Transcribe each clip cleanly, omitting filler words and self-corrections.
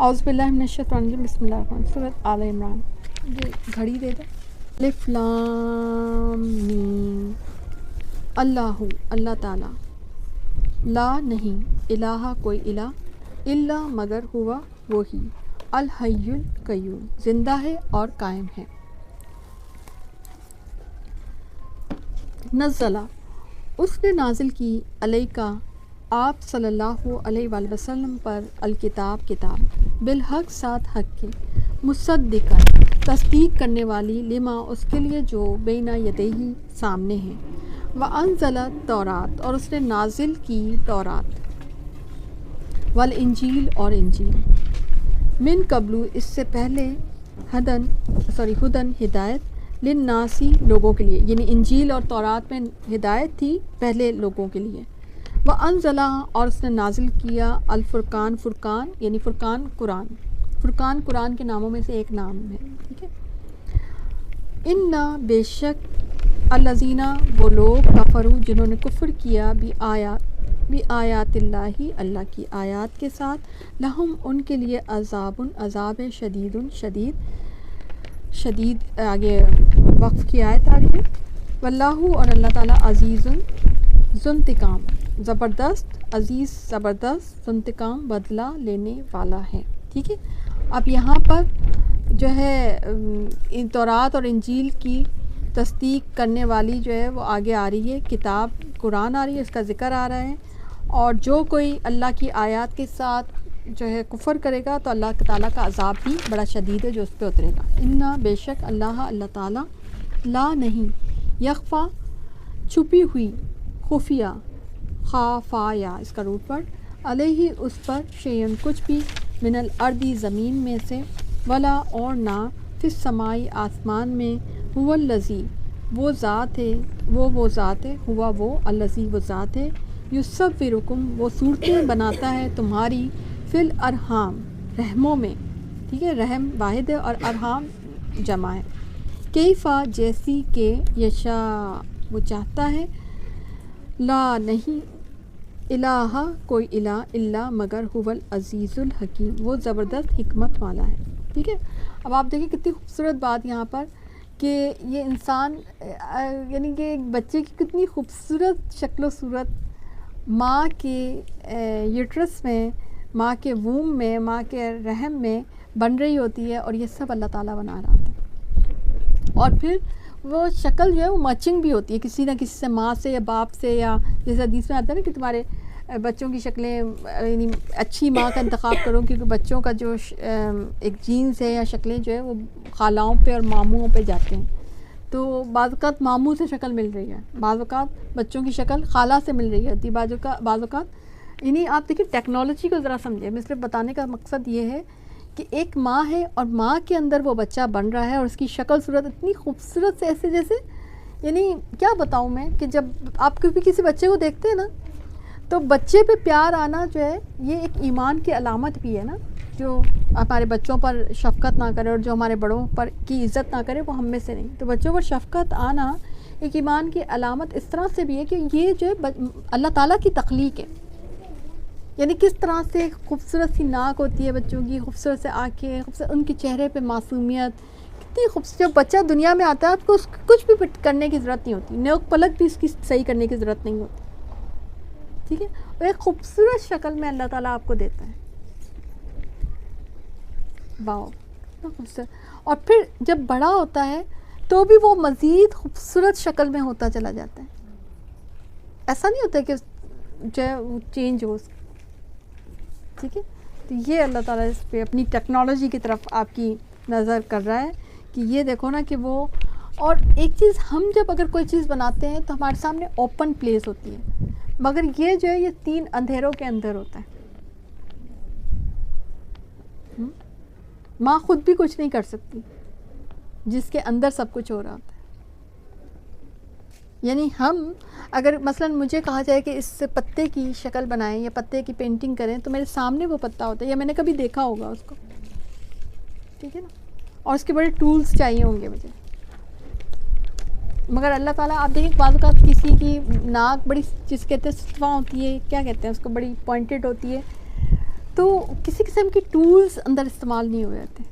اعوذ باللہ من الشیطان الرجیم، بسم اللہ الرحمن الرحیم۔ سورۃ آل عمران۔ یہ گھڑی دے دیں۔ الف لام میم، اللہ اللہ تعالیٰ، لا نہیں، الہ کوئی الہ، الا مگر ہوا وہی، الحی القیوم زندہ ہے اور قائم ہے۔ نزلہ اس نے نازل کی علیکہ آپ صلی اللہ علیہ وآلہ وسلم پر الکتاب کتاب، بالحق ساتھ حق کے، مصدقا تصدیق کرنے والی، لما اس کے لیے جو بین یدیہ سامنے ہے، وانزل تورات اور اس نے نازل کی تورات، والانجیل اور انجیل، من قبل اس سے پہلے، ہدن ہدایت، للناسی لوگوں کے لیے، یعنی انجیل اور تورات میں ہدایت تھی پہلے لوگوں کے لیے، وانزل اور اس نے نازل کیا الفرقان فرقان، یعنی فرقان قرآن، فرقان قرآن کے ناموں میں سے ایک نام ہے، ٹھیک ہے۔ انا بے شک الذین وہ لوگ کفروا جنہوں نے کفر کیا بھی آیات اللہ اللہ کی آیات کے ساتھ، لہم ان کے لیے عذاب عذاب شدید آگے وقف کی آیت آ رہی ہے، واللہ اور اللہ تعالیٰ عزیز ذو انتقام زبردست، عزیز زبردست، ذو انتقام بدلہ لینے والا ہے، ٹھیک ہے۔ اب یہاں پر جو ہے تورات اور انجیل کی تصدیق کرنے والی جو ہے وہ آگے آ رہی ہے، کتاب قرآن آ رہی ہے، اس کا ذکر آ رہا ہے، اور جو کوئی اللہ کی آیات کے ساتھ جو ہے کفر کرے گا تو اللہ تعالیٰ کا عذاب بھی بڑا شدید ہے جو اس پہ اترے گا۔ انا بے شک اللہ تعالیٰ، لا نہیں، یخفا چھپی ہوئی، خفیہ، خافایا اس کا روٹ ورڈ، علیہ اس پر، شیئن کچھ بھی، من الارضی زمین میں سے، ولا اور نہ، فی السمائی آسمان میں، هو الذی وہ ذات ہے، وہ ذات ہے، ہوا وہ الذی وہ ذات ہے، یصورکم وہ صورتیں بناتا ہے تمہاری، فی الارحام رحموں میں، ٹھیک ہے، رحم واحد ہے اور ارحام جمع ہے، کیفا جیسی کہ، یشاء وہ چاہتا ہے، لا نہیں، الہ کوئی الہ، الا مگر هو العزیز الحکیم وہ زبردست حکمت والا ہے، ٹھیک ہے۔ اب آپ دیکھیں کتنی خوبصورت بات یہاں پر کہ یہ انسان یعنی کہ ایک بچے کی کتنی خوبصورت شکل و صورت ماں کے یوٹرس میں، ماں کے ووم میں، ماں کے رحم میں بن رہی ہوتی ہے، اور یہ سب اللہ تعالیٰ بنا رہا ہوتا ہے، اور پھر وہ شکل جو ہے وہ میچنگ بھی ہوتی ہے کسی نہ کسی سے، ماں سے یا باپ سے، یا جیسے حدیث میں آتا ہے نا کہ تمہارے بچوں کی شکلیں، یعنی اچھی ماں کا انتخاب کرو، کیونکہ بچوں کا جو ایک جینز ہے یا شکلیں جو ہے وہ خالاؤں پہ اور ماموں پہ جاتے ہیں، تو بعض اوقات ماموں سے شکل مل رہی ہے، بعض اوقات بچوں کی شکل خالہ سے مل رہی ہوتی ہے، بعض اوقات یعنی آپ دیکھیں ٹیکنالوجی کو ذرا سمجھیں، میں صرف بتانے کا مقصد یہ ہے کہ ایک ماں ہے اور ماں کے اندر وہ بچہ بن رہا ہے، اور اس کی شکل صورت اتنی خوبصورت سے، ایسے جیسے یعنی کیا بتاؤں میں کہ جب آپ کسی بچے کو دیکھتے ہیں نا تو بچے پہ پیار آنا جو ہے یہ ایک ایمان کی علامت بھی ہے نا، جو ہمارے بچوں پر شفقت نہ کرے اور جو ہمارے بڑوں پر کی عزت نہ کرے وہ ہم میں سے نہیں، تو بچوں پر شفقت آنا ایک ایمان کی علامت اس طرح سے بھی ہے کہ یہ جو ہے اللہ تعالیٰ کی تخلیق ہے، یعنی کس طرح سے خوبصورت سی ناک ہوتی ہے بچوں کی، خوبصورت سے آنکھیں، خوبصورت ان کے چہرے پہ معصومیت، کتنی خوبصورت، جب بچہ دنیا میں آتا ہے آپ کو اس کچھ بھی کرنے کی ضرورت نہیں ہوتی، نیک پلک بھی اس کی صحیح کرنے کی ضرورت نہیں ہوتی، ٹھیک ہے، اور ایک خوبصورت شکل میں اللہ تعالیٰ آپ کو دیتا ہے، واو اتنا خوبصورت، اور پھر جب بڑا ہوتا ہے تو بھی وہ مزید خوبصورت شکل میں ہوتا چلا جاتا ہے، ایسا نہیں ہوتا کہ جو ہے وہ چینج ہو، ٹھیک ہے۔ تو یہ اللہ تعالیٰ اس پہ اپنی ٹیکنالوجی کی طرف آپ کی نظر کر رہا ہے کہ یہ دیکھو نا کہ وہ، اور ایک چیز ہم جب اگر کوئی چیز بناتے ہیں تو ہمارے سامنے اوپن پلیس ہوتی ہے، مگر یہ جو ہے یہ 3 اندھیروں کے اندر ہوتا ہے، ماں خود بھی کچھ نہیں کر سکتی جس کے اندر سب کچھ ہو رہا ہوتا ہے، یعنی ہم اگر مثلا مجھے کہا جائے کہ اس پتے کی شکل بنائیں یا پتے کی پینٹنگ کریں تو میرے سامنے وہ پتا ہوتا ہے یا میں نے کبھی دیکھا ہوگا اس کو، ٹھیک ہے نا، اور اس کے بڑے ٹولز چاہیے ہوں گے مجھے، مگر اللہ تعالیٰ آپ دیکھیں بعض اوقات کسی کی ناک بڑی جس کہتے ہیں ستواں ہوتی ہے، کیا کہتے ہیں اس کو، بڑی پوائنٹڈ ہوتی ہے، تو کسی قسم کی ٹولز اندر استعمال نہیں ہوئے ہوتے.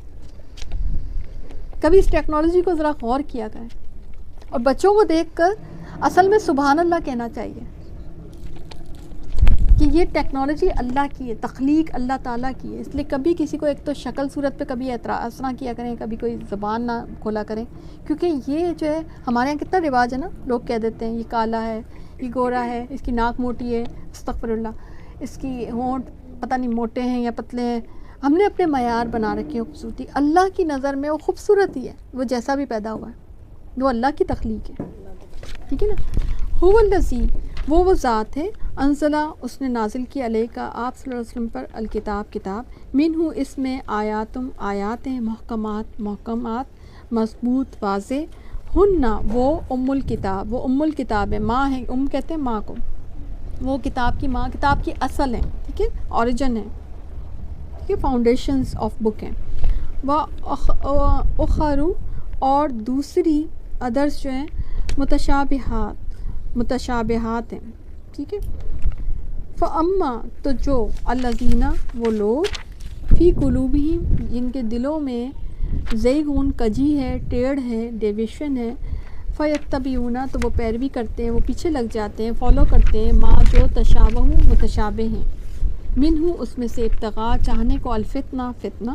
کبھی اس ٹیکنالوجی کو ذرا غور کیا کریں اور بچوں کو دیکھ کر اصل میں سبحان اللہ کہنا چاہیے کہ یہ ٹیکنالوجی اللہ کی ہے، تخلیق اللہ تعالیٰ کی ہے. اس لیے کبھی کسی کو ایک تو شکل صورت پہ کبھی اعتراض نہ کیا کریں، کبھی کوئی زبان نہ کھولا کریں، کیونکہ یہ جو ہے ہمارے یہاں کتنا رواج ہے نا، لوگ کہہ دیتے ہیں یہ کالا ہے، یہ گورا ہے، اس کی ناک موٹی ہے، استغفر اللہ، اس کی ہونٹ پتہ نہیں موٹے ہیں یا پتلے ہیں. ہم نے اپنے معیار بنا رکھے ہیں خوبصورتی. اللہ کی نظر میں وہ خوبصورت ہی ہے، وہ جیسا بھی پیدا ہوا ہے، وہ اللہ کی تخلیق ہے. ٹھیک ہے نا. هو الذی، وہ ذات ہے، انزلہ، اس نے نازل کی، علیہ کا آپ صلی اللہ علیہ وسلم پر، الکتاب، کتاب، منہ، اس میں، آیاتم، آیات ہیں، محکمات، محکمات، مضبوط، واضح، ہن، وہ، ام الکتاب، وہ ام الکتاب ہے، ماں ہے، ام کہتے ہیں ماں کو، وہ کتاب کی ماں، کتاب کی اصل ہے. ٹھیک ہے، اوریجن ہے، ٹھیک ہے، فاؤنڈیشنز آف بک ہیں. وہ اخرو، اور دوسری، ادرس جو ہیں، متشابہات ہیں. ٹھیک ہے. فاما، تو جو، الذین، وہ لوگ، فی قلوبہم، جن کے دلوں میں، زیغون، کجی ہے، ٹیڑھ ہے، ڈیویشن ہے، فیتبعون، تو وہ پیروی کرتے ہیں، وہ پیچھے لگ جاتے ہیں، فالو کرتے ہیں، ما، جو، تشابہ، متشابہ ہیں، منہ، اس میں سے، ابتغاء، چاہنے کو، الفتنہ، فتنہ،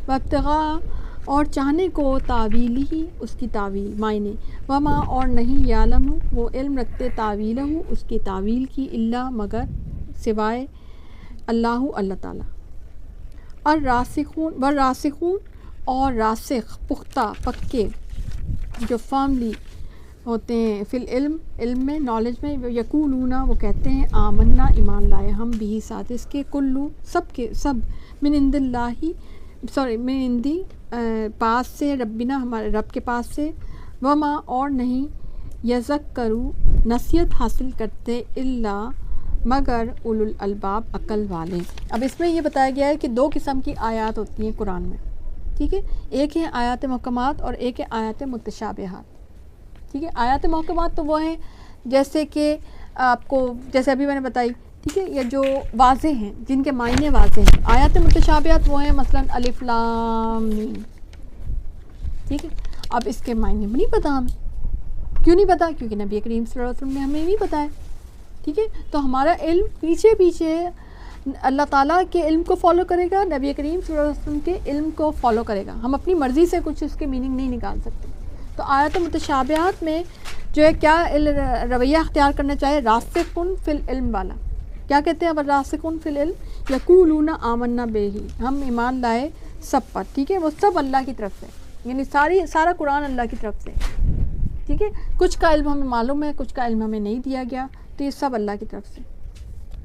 و ابتغاء، اور چاہنے کو، تعویل ہی، اس کی تعویل، معنی، وما، اور نہیں، یعلم، وہ علم رکھتے، تعویلہ، اس کی تعویل کی، الا، مگر، سوائے، اللہ، اللہ تعالیٰ. الراسخون، والراسخون، اور راسخ، پختہ، پکے، جو فرملی ہوتے ہیں، فی العلم، علم میں، نالج میں، یقولون، وہ کہتے ہیں، آمنا، ایمان لائے ہم، بھی، ساتھ اس کے، کلو، سب کے سب، من عند اللہ، من عندی، پاس سے، ربنا، ہمارے رب کے پاس سے، وما، اور نہیں، یذکروا، نصیحت حاصل کرتے، الا، مگر، اولو الالباب، عقل والے. اب اس میں یہ بتایا گیا ہے کہ دو قسم کی آیات ہوتی ہیں قرآن میں. ٹھیک ہے، ایک ہے آیات محکمات اور ایک ہے آیات متشابہات. ٹھیک ہے. آیات محکمات تو وہ ہیں جیسے کہ آپ کو، جیسے ابھی میں نے بتائی، ٹھیک ہے، یہ جو واضح ہیں، جن کے معنی واضح ہیں. آیات متشابہات وہ ہیں مثلا الف لام میم. ٹھیک ہے. اب اس کے معنی نہیں پتہ ہمیں. کیوں نہیں پتہ؟ کیونکہ نبی کریم صلی اللہ علیہ وسلم نے ہمیں نہیں بتایا. ٹھیک ہے. تو ہمارا علم پیچھے پیچھے اللہ تعالیٰ کے علم کو فالو کرے گا، نبی کریم صلی اللہ علیہ وسلم کے علم کو فالو کرے گا. ہم اپنی مرضی سے کچھ اس کے میننگ نہیں نکال سکتے. تو آیات متشابہات میں جو ہے کیا رویہ اختیار کرنا چاہیے؟ راسخون فی العلم والا. کیا کہتے ہیں؟ اب راسخون فی العلم، یقولون آمنا بہ، ہم ایمان لائے سب پر. ٹھیک ہے. وہ سب اللہ کی طرف سے، یعنی سارا قرآن اللہ کی طرف سے. ٹھیک ہے. کچھ کا علم ہمیں معلوم ہے، کچھ کا علم ہمیں نہیں دیا گیا، تو یہ سب اللہ کی طرف سے.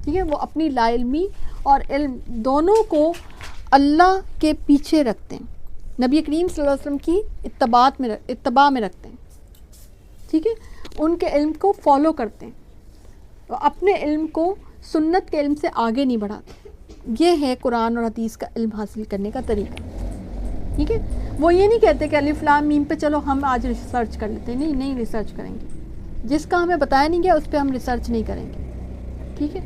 ٹھیک ہے. وہ اپنی لا علمی اور علم دونوں کو اللہ کے پیچھے رکھتے ہیں، نبی کریم صلی اللہ علیہ وسلم کی اتباع میں رکھتے ہیں. ٹھیک ہے. ان کے علم کو فالو کرتے ہیں، تو اپنے علم کو سنت کے علم سے آگے نہیں بڑھاتے. یہ ہے قرآن اور حدیث کا علم حاصل کرنے کا طریقہ. ٹھیک ہے. وہ یہ نہیں کہتے کہ الف لام میم پہ چلو ہم آج ریسرچ کر لیتے ہیں. نہیں ریسرچ کریں گے. جس کا ہمیں بتایا نہیں گیا اس پہ ہم ریسرچ نہیں کریں گے. ٹھیک ہے.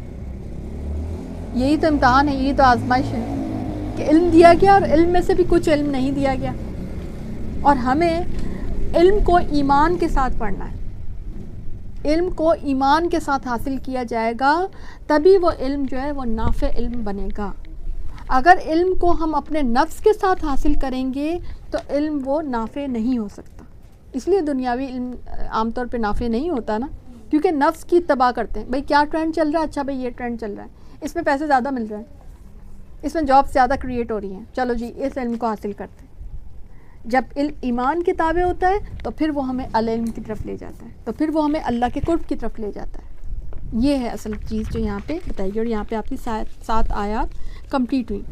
یہی تو امتحان ہے، یہی تو آزمائش ہے کہ علم دیا گیا اور علم میں سے بھی کچھ علم نہیں دیا گیا، اور ہمیں علم کو ایمان کے ساتھ پڑھنا ہے. علم کو ایمان کے ساتھ حاصل کیا جائے گا، تبھی وہ علم جو ہے وہ نافع علم بنے گا. اگر علم کو ہم اپنے نفس کے ساتھ حاصل کریں گے تو علم وہ نافع نہیں ہو سکتا. اس لیے دنیاوی علم عام طور پہ نافع نہیں ہوتا نا، کیونکہ نفس کی اتباع کرتے ہیں. بھئی کیا ٹرینڈ چل رہا ہے؟ اچھا بھئی یہ ٹرینڈ چل رہا ہے، اس میں پیسے زیادہ مل رہے ہیں، اس میں جاب زیادہ کریٹ ہو رہی ہیں، چلو جی اس علم کو حاصل کرتے ہیں. جب علم ایمان کے تابع ہوتا ہے تو پھر وہ ہمیں العلم کی طرف لے جاتا ہے، تو پھر وہ ہمیں اللہ کے قرب کی طرف لے جاتا ہے. یہ ہے اصل چیز جو یہاں پہ بتائی گئی، اور یہاں پہ آپ کی 7 آیات کمپلیٹ ہوئی.